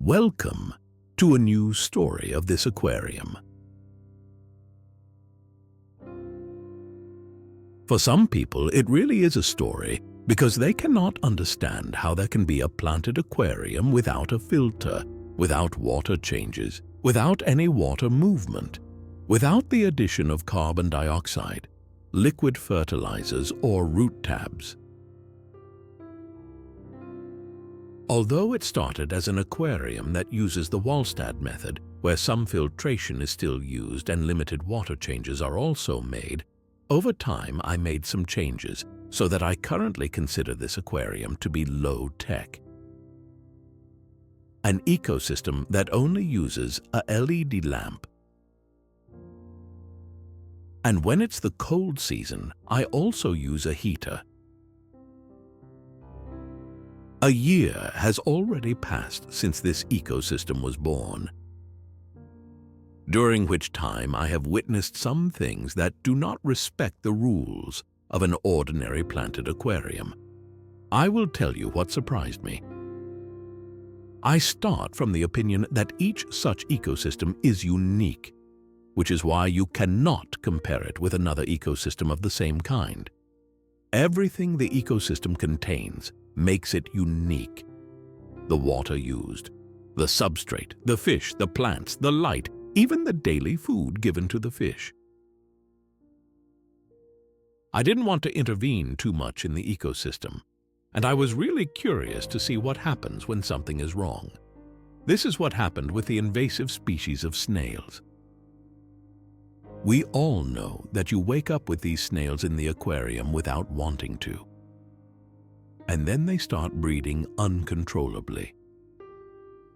Welcome to a new story of this aquarium. For some people, it really is a story because they cannot understand how there can be a planted aquarium without a filter, without water changes, without any water movement, without the addition of carbon dioxide, liquid fertilizers, or root tabs. Although it started as an aquarium that uses the Walstad method, where some filtration is still used and limited water changes are also made, over time I made some changes so that I currently consider this aquarium to be low-tech. An ecosystem that only uses a LED lamp. And when it's the cold season, I also use a heater. A year has already passed since this ecosystem was born, during which time I have witnessed some things that do not respect the rules of an ordinary planted aquarium. I will tell you what surprised me. I start from the opinion that each such ecosystem is unique, which is why you cannot compare it with another ecosystem of the same kind. Everything the ecosystem contains makes it unique. The water used, the substrate, the fish, the plants, the light, even the daily food given to the fish. I didn't want to intervene too much in the ecosystem, and I was really curious to see what happens when something is wrong. This is what happened with the invasive species of snails. We all know that you wake up with these snails in the aquarium without wanting to. And then they start breeding uncontrollably.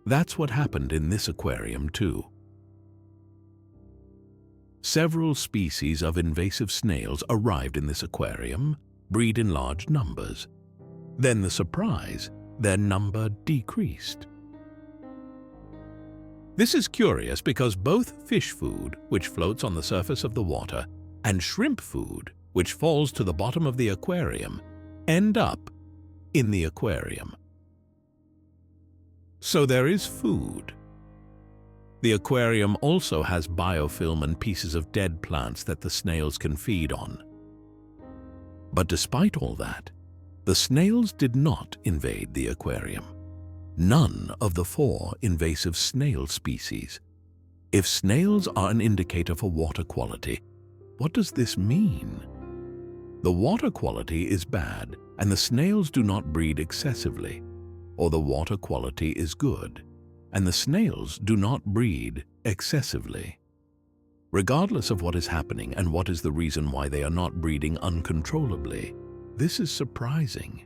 That's what happened in this aquarium too. Several species of invasive snails arrived in this aquarium, breed in large numbers. Then the surprise, their number decreased. This is curious because both fish food, which floats on the surface of the water, and shrimp food, which falls to the bottom of the aquarium, end up in the aquarium. So there is food. The aquarium also has biofilm and pieces of dead plants that the snails can feed on. But despite all that, the snails did not invade the aquarium. None of the 4 invasive snail species. If snails are an indicator for water quality, what does this mean? The water quality is bad and the snails do not breed excessively, or the water quality is good and the snails do not breed excessively. Regardless of what is happening and what is the reason why they are not breeding uncontrollably, this is surprising.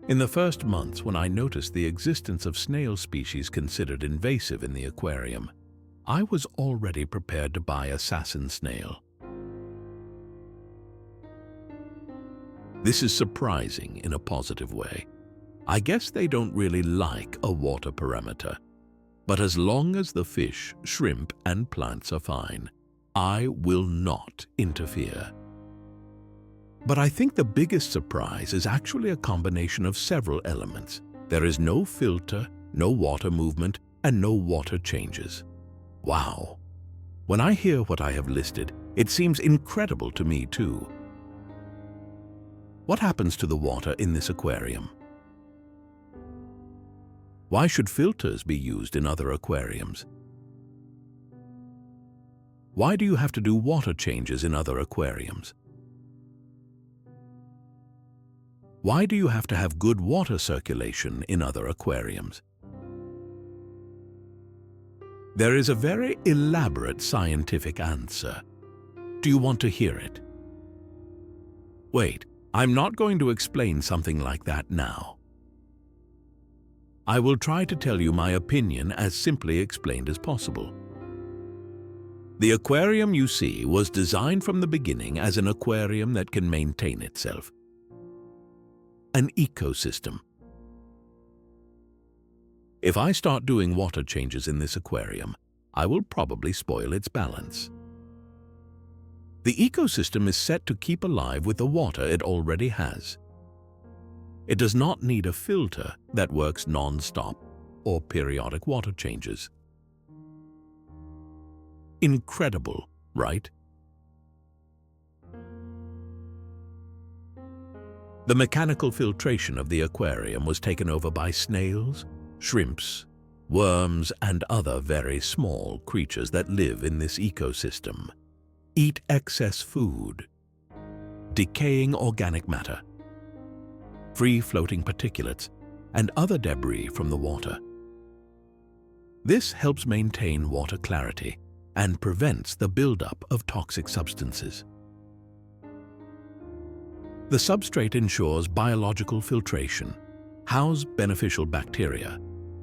In the first months when I noticed the existence of snail species considered invasive in the aquarium, I was already prepared to buy assassin snail. This is surprising in a positive way. I guess they don't really like a water parameter. But as long as the fish, shrimp, and plants are fine, I will not interfere. But I think the biggest surprise is actually a combination of several elements. There is no filter, no water movement, and no water changes. Wow! When I hear what I have listed, it seems incredible to me too. What happens to the water in this aquarium? Why should filters be used in other aquariums? Why do you have to do water changes in other aquariums? Why do you have to have good water circulation in other aquariums? There is a very elaborate scientific answer. Do you want to hear it? Wait, I'm not going to explain something like that now. I will try to tell you my opinion as simply explained as possible. The aquarium you see was designed from the beginning as an aquarium that can maintain itself. An ecosystem. If I start doing water changes in this aquarium, I will probably spoil its balance. The ecosystem is set to keep alive with the water it already has. It does not need a filter that works non-stop. or periodic water changes. Incredible, right? The mechanical filtration of the aquarium was taken over by snails, shrimps, worms, and other very small creatures that live in this ecosystem. Eat excess food, decaying organic matter, free-floating particulates, and other debris from the water. This helps maintain water clarity and prevents the buildup of toxic substances. The substrate ensures biological filtration, house beneficial bacteria,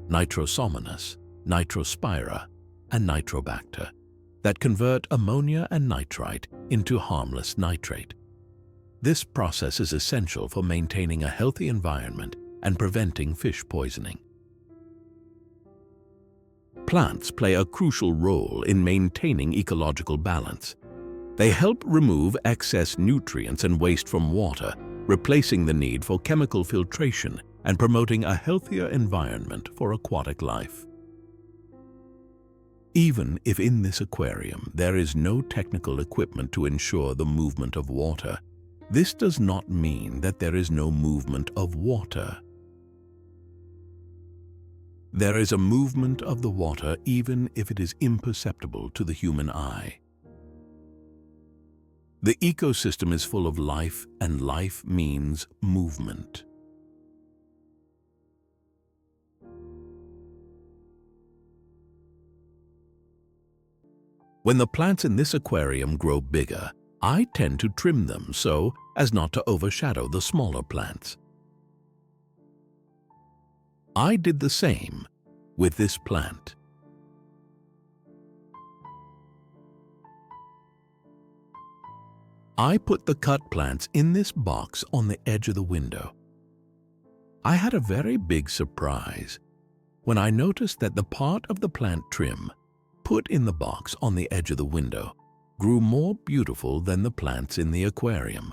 Nitrosomonas, Nitrospira, and Nitrobacter, that convert ammonia and nitrite into harmless nitrate. This process is essential for maintaining a healthy environment and preventing fish poisoning. Plants play a crucial role in maintaining ecological balance. They help remove excess nutrients and waste from water, replacing the need for chemical filtration and promoting a healthier environment for aquatic life. Even if in this aquarium there is no technical equipment to ensure the movement of water, this does not mean that there is no movement of water. There is a movement of the water even if it is imperceptible to the human eye. The ecosystem is full of life, and life means movement. When the plants in this aquarium grow bigger, I tend to trim them so as not to overshadow the smaller plants. I did the same with this plant. I put the cut plants in this box on the edge of the window. I had a very big surprise when I noticed that the part of the plant trim put in the box on the edge of the window grew more beautiful than the plants in the aquarium.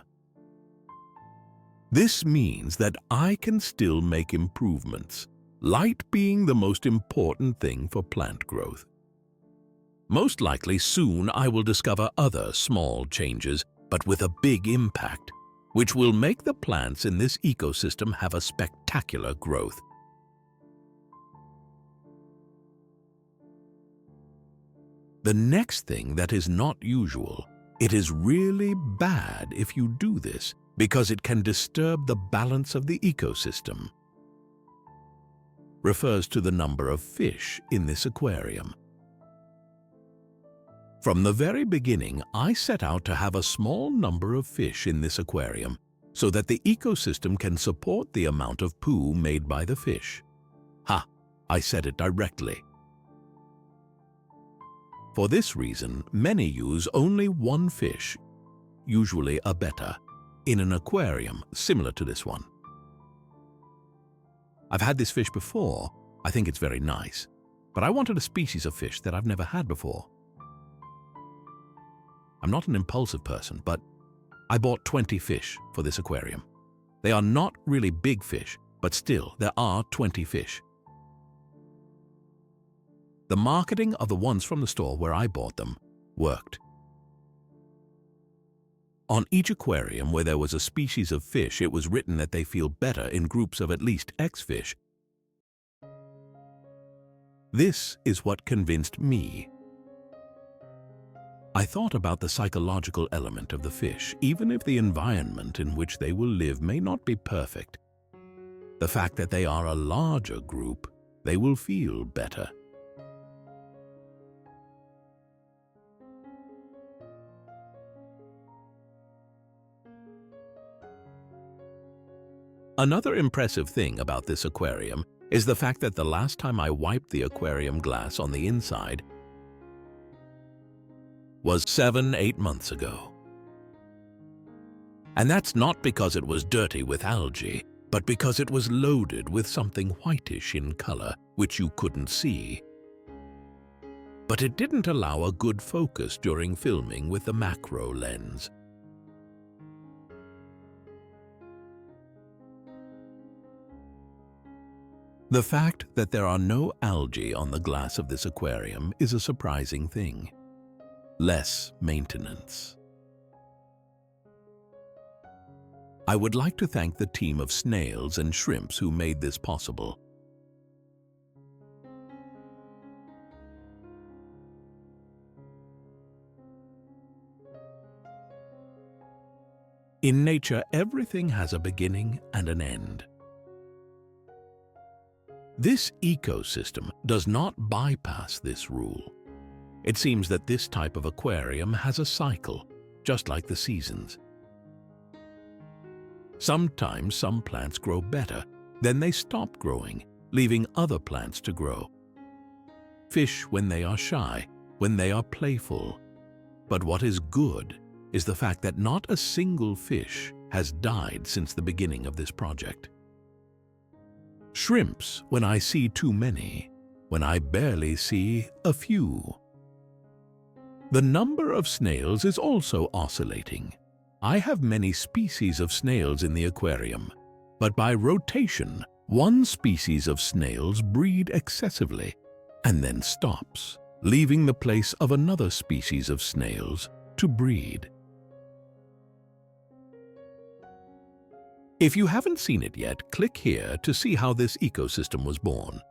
This means that I can still make improvements, light being the most important thing for plant growth. Most likely soon I will discover other small changes, but with a big impact, which will make the plants in this ecosystem have a spectacular growth. The next thing that is not usual, it is really bad if you do this because it can disturb the balance of the ecosystem. Refers to the number of fish in this aquarium. From the very beginning, I set out to have a small number of fish in this aquarium so that the ecosystem can support the amount of poo made by the fish. Ha! I said it directly. For this reason, many use only one fish, usually a betta, in an aquarium similar to this one. I've had this fish before. I think it's very nice, but I wanted a species of fish that I've never had before. I'm not an impulsive person, but I bought 20 fish for this aquarium. They are not really big fish, but still, there are 20 fish. The marketing of the ones from the store where I bought them worked. On each aquarium where there was a species of fish, it was written that they feel better in groups of at least X fish. This is what convinced me. I thought about the psychological element of the fish, even if the environment in which they will live may not be perfect. The fact that they are a larger group, they will feel better. Another impressive thing about this aquarium is the fact that the last time I wiped the aquarium glass on the inside was 7-8 months ago. And that's not because it was dirty with algae, but because it was loaded with something whitish in color, which you couldn't see. But it didn't allow a good focus during filming with the macro lens. The fact that there are no algae on the glass of this aquarium is a surprising thing. Less maintenance. I would like to thank the team of snails and shrimps who made this possible. In nature, everything has a beginning and an end. This ecosystem does not bypass this rule. It seems that this type of aquarium has a cycle, just like the seasons. Sometimes some plants grow better, then they stop growing, leaving other plants to grow. Fish when they are shy, when they are playful. But what is good is the fact that not a single fish has died since the beginning of this project. Shrimps when I see too many, when I barely see a few. The number of snails is also oscillating. I have many species of snails in the aquarium, but by rotation, one species of snails breed excessively and then stops, leaving the place of another species of snails to breed. If you haven't seen it yet, click here to see how this ecosystem was born.